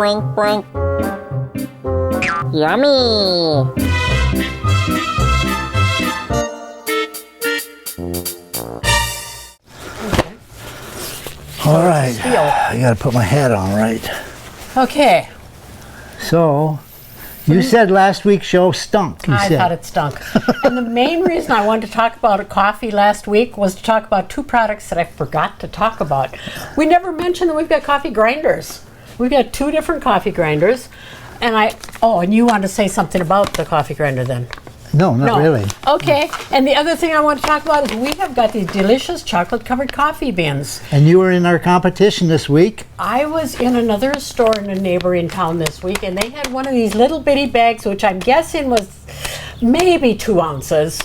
Boink, boink. Yummy. All right, I gotta put my hat on right. Okay. So, you said last week's show stunk. I thought it stunk. And the main reason I wanted to talk about coffee last week was to talk about two products that I forgot to talk about. We never mentioned that we've got coffee grinders. We've got two different coffee grinders. And and you wanted to say something about the coffee grinder then? No, not really. Okay, and the other thing I want to talk about is we have got these delicious chocolate-covered coffee beans. And you were in our competition this week. I was in another store in a neighboring town this week, and they had one of these little bitty bags, which I'm guessing was maybe 2 ounces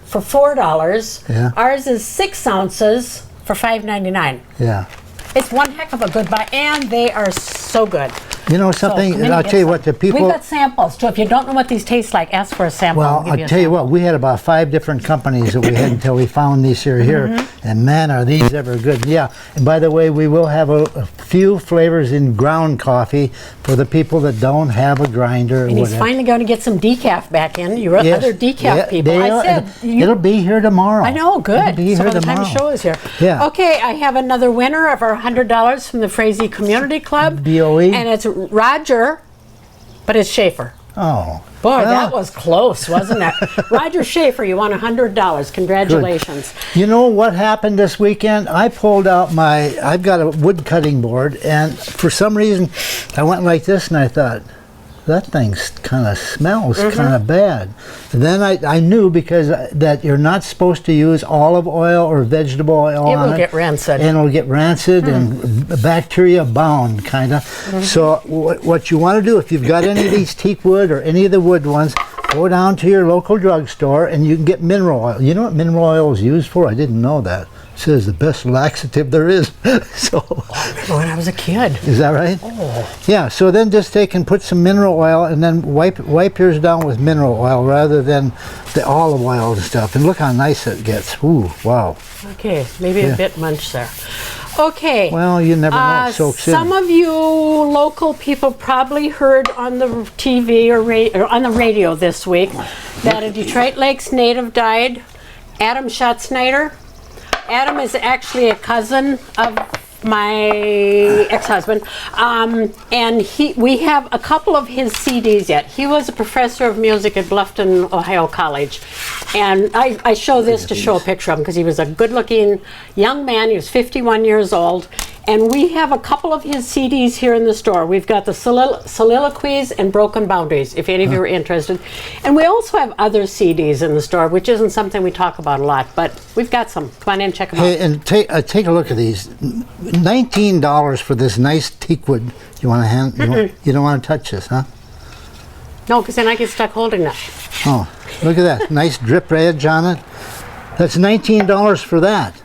for $4. Yeah. Ours is 6 ounces for $5.99. Yeah. It's one heck of a good buy, and they are so good. You know something, So, I'll tell you what, the people... We've got samples, so if you don't know what these taste like, ask for a sample. Well, I'll tell you what, we had about 5 different companies that we had until we found these here, and man, are these ever good. Yeah, and by the way, we will have a few flavors in ground coffee for the people that don't have a grinder or And he's whatever. finally going to get some decaf back in. You other decaf people. It'll be here tomorrow. I know, good. It'll be So here by the time tomorrow. the show is here. Yeah. Okay, I have another winner of our $100 from the Frazee Community Club. BOE. And it's Roger, but it's Schaefer. Oh. Boy, Well, that was close, wasn't it? Roger Schaefer, you won $100. Congratulations. You know what happened this weekend? I pulled out I've got a wood cutting board, and for some reason, I went like this, and I thought, that thing kind of smells kind of bad. And then I knew because that you're not supposed to use olive oil or vegetable oil on it. It will get rancid. And it'll get rancid and bacteria bound, kind of. So what you want to do, if you've got any of these teak wood or any of the wood ones, go down to your local drugstore and you can get mineral oil. You know what mineral oil is used for? I didn't know that. It says the best laxative there is. So When I was a kid. is that right? Oh. Yeah, so then just take and put some mineral oil and then wipe yours down with mineral oil rather than the olive oil and stuff. And look how nice it gets. Ooh, wow. Okay, maybe a bit much there. Okay. Well, you never know. It soaks in. Some of you local people probably heard on the TV or on the radio this week that a Detroit Lakes native died, Adam Schatzsnyder. Adam is actually a cousin of my ex-husband, and we have a couple of his CDs yet. He was a professor of music at Bluffton, Ohio College, and I show this to show a picture of him because he was a good-looking young man. He was 51 years old, and we have a couple of his CDs here in the store. We've got the Soliloquies and Broken Boundaries, if any of you are interested. And we also have other CDs in the store, which isn't something we talk about a lot, but we've got some. Come on in, check them out. Hey, and take a look at these. $19 for this nice teak wood. You want to hand? You don't want to touch this, huh? No, because then I get stuck holding that. Oh, look at that. Nice drip edge on it. That's $19 for that.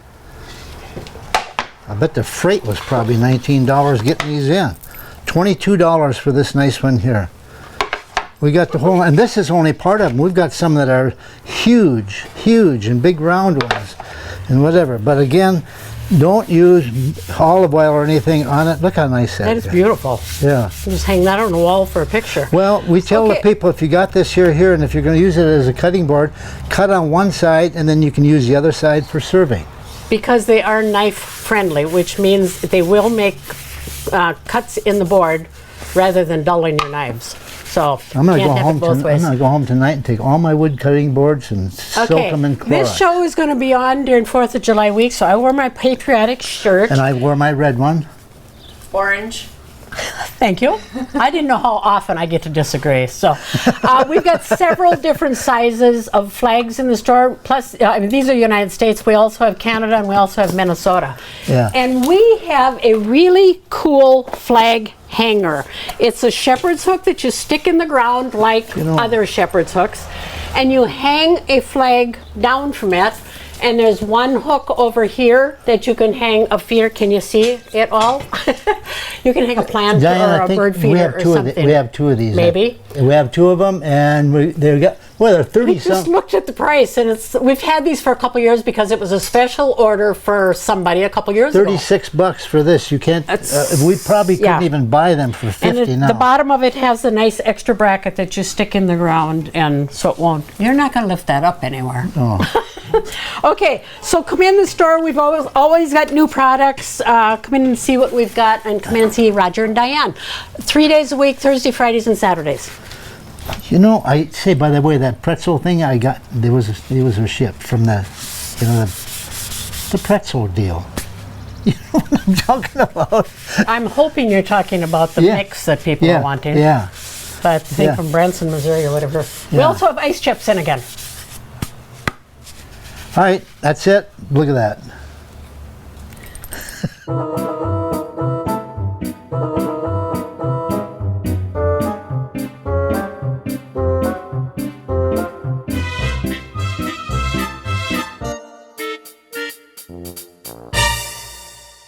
I bet the freight was probably $19 getting these in. $22 for this nice one here. We got the whole, and this is only part of them. We've got some that are huge, and big round ones and whatever. But again, don't use olive oil or anything on it. Look how nice that is. That is beautiful. Yeah. Just hang that on the wall for a picture. Well, we tell the Okay. people, if you got this here, and if you're going to use it as a cutting board, cut on one side, and then you can use the other side for serving. Because they are knife friendly, which means they will make cuts in the board rather than dulling your knives. So I'm going can't have it both ways. to go home tonight and take all my wood cutting boards and soak them in chloride. This show is going to be on during 4th of July week, so I wore my patriotic shirt. And I wore my red one. Orange. Thank you. I didn't know how often I get to disagree. So we've got several different sizes of flags in the store. Plus, these are United States. We also have Canada and we also have Minnesota. Yeah. And we have a really cool flag hanger. It's a shepherd's hook that you stick in the ground like other shepherd's hooks. And you hang a flag down from it. And there's one hook over here that you can hang a feeder. Can you see it all? You can hang a plant Diane, or I a think bird we feeder have or two something. we have two of these. Maybe. We have two of them, and they've got, well, they're 30 We just something. looked at the price, and we've had these for a couple years because it was a special order for somebody a couple years ago. 36 bucks for this. You can't, That's- we probably couldn't yeah. even buy them for 50 And now. the bottom of it has a nice extra bracket that you stick in the ground, and so it won't. You're not going to lift that up anywhere. Oh. Okay, so come in the store. We've always got new products. Come in and see what we've got, and come in and see Roger and Diane. 3 days a week: Thursday, Fridays, and Saturdays. You know, I say, by the way, that pretzel thing I got, it was a ship from the, you know, the pretzel deal. You know what I'm talking about? I'm hoping you're talking about the Yeah. mix that people Yeah, are wanting. yeah. That thing Yeah. from Branson, Missouri, or whatever. We Yeah. also have ice chips in again. All right, that's it. Look at that.